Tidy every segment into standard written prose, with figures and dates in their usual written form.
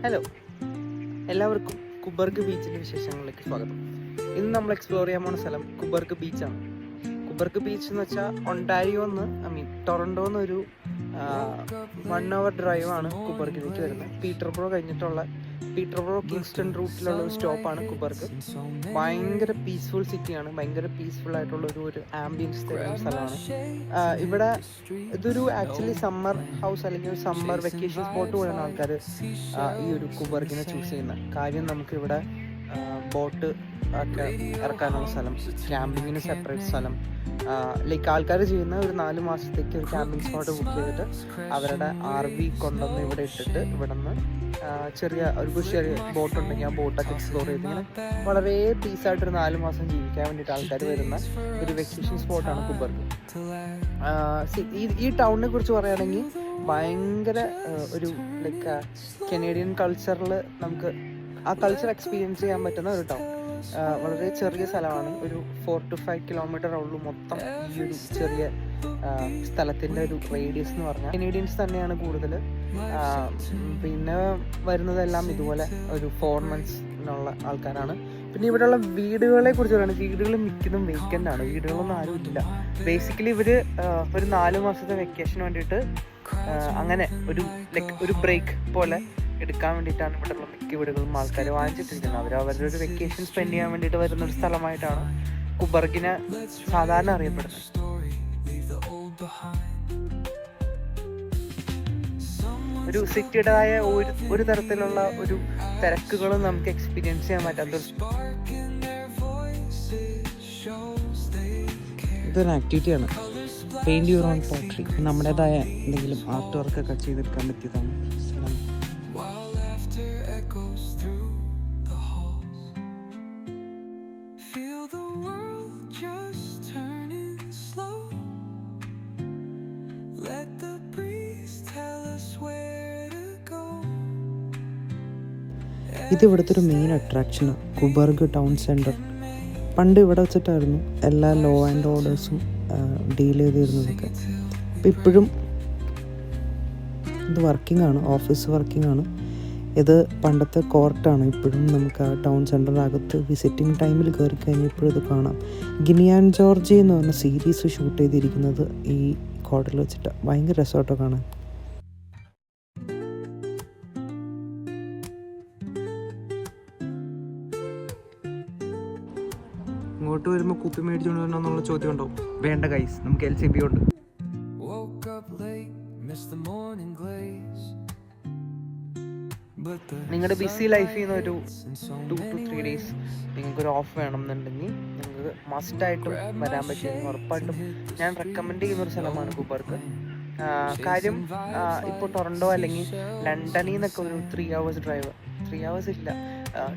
Hello, എല്ലാവർക്കും കുബർഗ് ബീച്ചിൻ്റെ വിശേഷങ്ങളിലേക്ക് സ്വാഗതം. ഇന്ന് നമ്മൾ എക്സ്പ്ലോർ ചെയ്യാൻ പോകുന്ന സ്ഥലം കുബർഗ് ബീച്ചാണ്. കുബർഗ് ബീച്ച് എന്ന് വെച്ചാൽ ഒണ്ടാരിയോന്ന് ടൊറൻറ്റോന്ന് ഒരു 1 hour ഡ്രൈവാണ് കുബർഗിലേക്ക് വരുന്നത്. പീറ്റർബ്രോ കിങ്സ്റ്റൺ റൂട്ടിലുള്ള ഒരു സ്റ്റോപ്പാണ് കുബർഗ്. ഭയങ്കര പീസ്ഫുൾ സിറ്റിയാണ്, ഭയങ്കര പീസ്ഫുൾ ആയിട്ടുള്ള ഒരു ആംബിയൻസ് തരുന്ന സ്ഥലമാണ്. ഇവിടെ ഇതൊരു ആക്ച്വലി സമ്മർ ഹൗസ് അല്ലെങ്കിൽ ഒരു സമ്മർ വെക്കേഷൻ സ്പോട്ട് പോലെയാണ് ആൾക്കാർ ഈ ഒരു കുബർഗിനെ ചൂസ് ചെയ്യുന്നത്. കാര്യം നമുക്കിവിടെ ബോട്ട് ഒക്കെ ഇറക്കാനുള്ള സ്ഥലം, ക്യാമ്പിങ്ങിന് സെപ്പറേറ്റ് സ്ഥലം, ലൈക്ക് ആൾക്കാർ ചെയ്യുന്ന ഒരു 4 മാസത്തേക്ക് ഒരു ക്യാമ്പിംഗ് സ്പോട്ട് ബുക്ക് ചെയ്തിട്ട് അവരുടെ RV കൊണ്ടുവന്ന് ഇവിടെ ഇട്ടിട്ട് ഇവിടെ നിന്ന് ചെറിയ ബോട്ട് ഉണ്ടെങ്കിൽ ആ ബോട്ടൊക്കെ എക്സ്പ്ലോർ ചെയ്ത് ഇങ്ങനെ വളരെ പീസായിട്ടൊരു 4 മാസം ജീവിക്കാൻ വേണ്ടിയിട്ട് ആൾക്കാർ വരുന്ന ഒരു വെക്കേഷൻ സ്പോട്ടാണ് കുബർഗ്. ഈ ടൗണിനെ കുറിച്ച് പറയുകയാണെങ്കിൽ ഭയങ്കര ഒരു ലൈക്ക് കനേഡിയൻ കൾച്ചറിൽ നമുക്ക് ആ കൾച്ചർ എക്സ്പീരിയൻസ് ചെയ്യാൻ പറ്റുന്ന ഒരു ടൗൺ. വളരെ ചെറിയ സ്ഥലമാണ്, ഒരു 4 to 5 kilometer ഉള്ളൂ മൊത്തം ഈ ഒരു ചെറിയ സ്ഥലത്തിൻ്റെ ഒരു റേഡിയസ് എന്ന് പറഞ്ഞാൽ. കനേഡിയൻസ് തന്നെയാണ് കൂടുതൽ. പിന്നെ വരുന്നതെല്ലാം ഇതുപോലെ ഒരു 4 months ആൾക്കാരാണ്. പിന്നെ ഇവിടെയുള്ള വീടുകളെ കുറിച്ച് പറയുകയാണെങ്കിൽ വീടുകൾ മിക്കതും വേക്കൻ്റ് ആണ്, വീടുകളൊന്നും ആരും ഇല്ല. ബേസിക്കലി ഇവർ ഒരു 4 മാസത്തെ വെക്കേഷന് വേണ്ടിയിട്ട് അങ്ങനെ ഒരു ബ്രേക്ക് പോലെ എടുക്കാൻ വേണ്ടിയിട്ടാണ് ഇവിടെയുള്ള മിക്ക വീടുകളും ആൾക്കാർ വാങ്ങിച്ചിട്ടിരിക്കുന്നത്. അവരുടെ ഒരു വെക്കേഷൻ സ്പെൻഡ് ചെയ്യാൻ വേണ്ടിയിട്ട് വരുന്നൊരു സ്ഥലമായിട്ടാണ് കുബർഗിനെ സാധാരണ അറിയപ്പെടുന്നത്. ഒരു സിറ്റിയുടേതായ ഒരു തരത്തിലുള്ള ഒരു തിരക്കുകളും നമുക്ക് എക്സ്പീരിയൻസ് ചെയ്യാൻ പറ്റാത്തൊരു ഇതൊരു ആക്ടിവിറ്റിയാണ്. Paint your own pottery. നമ്മുടേതായ എന്തെങ്കിലും ആർട്ട് വർക്കൊക്കെ ചെയ്തെടുക്കാൻ പറ്റിയതാണ്. ഇത് ഇവിടുത്തെ ഒരു മെയിൻ അട്രാക്ഷനാണ്, കുബർഗ് ടൗൺ സെൻറ്റർ. പണ്ട് ഇവിടെ വെച്ചിട്ടായിരുന്നു എല്ലാ ലോ ആൻഡ് ഓർഡേഴ്സും ഡീൽ ചെയ്തിരുന്നതൊക്കെ. അപ്പം ഇപ്പോഴും ഇത് വർക്കിംഗ് ആണ്, ഓഫീസ് വർക്കിംഗ് ആണ്. ഇത് പണ്ടത്തെ കോർട്ടാണ്. ഇപ്പോഴും നമുക്ക് ആ ടൗൺ സെൻറ്ററിനകത്ത് വിസിറ്റിംഗ് ടൈമിൽ കയറി കഴിഞ്ഞാൽ ഇപ്പോഴും ഇത് കാണാം. ഗിനിയാൻ ജോർജി എന്ന് പറഞ്ഞ സീരീസ് ഷൂട്ട് ചെയ്തിരിക്കുന്നത് ഈ കോർട്ടിൽ വെച്ചിട്ടാണ്. ഭയങ്കര രസമായിട്ടോ കാണാൻ. ഇങ്ങോട്ട് വരുമ്പോൾ കുപ്പി മേടിച്ചുകൊണ്ട് വരണോ എന്നുള്ള ചോദ്യം ഉണ്ടോ? വേണ്ട ഗൈസ്, നമുക്ക് LCB ഉണ്ട്. നിങ്ങളുടെ ബിസി ലൈഫിൽ നിന്ന് ഒരു 2 to 3 days നിങ്ങൾക്കൊരു ഓഫ് വേണമെന്നുണ്ടെങ്കിൽ നിങ്ങൾക്ക് മസ്റ്റായിട്ടും വരാൻ പറ്റും. ഉറപ്പായിട്ടും ഞാൻ റെക്കമെൻഡ് ചെയ്യുന്നൊരു സ്ഥലമാണ് കുബർഗ്. കാര്യം ഇപ്പോൾ ടൊറൻറ്റോ അല്ലെങ്കിൽ ലണ്ടനിൽ നിന്നൊക്കെ ഒരു 3 hours ഡ്രൈവ്, 3 hours ഇല്ല,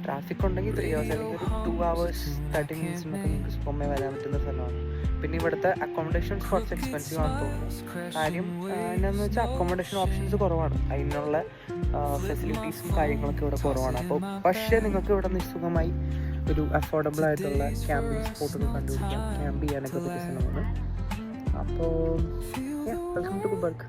ട്രാഫിക് ഉണ്ടെങ്കിൽ 3 hours അല്ലെങ്കിൽ ഒരു 2 hours 30 minutes നിങ്ങൾക്ക് സുഖമായി വരാൻ പറ്റുന്ന സ്ഥലമാണ്. പിന്നെ ഇവിടുത്തെ അക്കോമഡേഷൻസ് കുറച്ച് എക്സ്പെൻസീവ് ആണെന്ന് തോന്നുന്നു. കാര്യം എന്നാന്ന് വെച്ചാൽ അക്കോമഡേഷൻ ഓപ്ഷൻസ് കുറവാണ്, അതിനുള്ള ഫെസിലിറ്റീസും കാര്യങ്ങളൊക്കെ ഇവിടെ കുറവാണ്. അപ്പോൾ പക്ഷേ നിങ്ങൾക്ക് ഇവിടെ നിസ്സുഖമായി ഒരു അഫോർഡബിൾ ആയിട്ടുള്ള ക്യാമ്പിംഗ് സ്പോട്ടുകൾ കണ്ടുപിടിക്കാം, ക്യാമ്പ് ചെയ്യാനൊക്കെ പറ്റിയ സ്ഥലമാണ്. അപ്പോൾ വെൽക്കം ടു കുബർഗ്.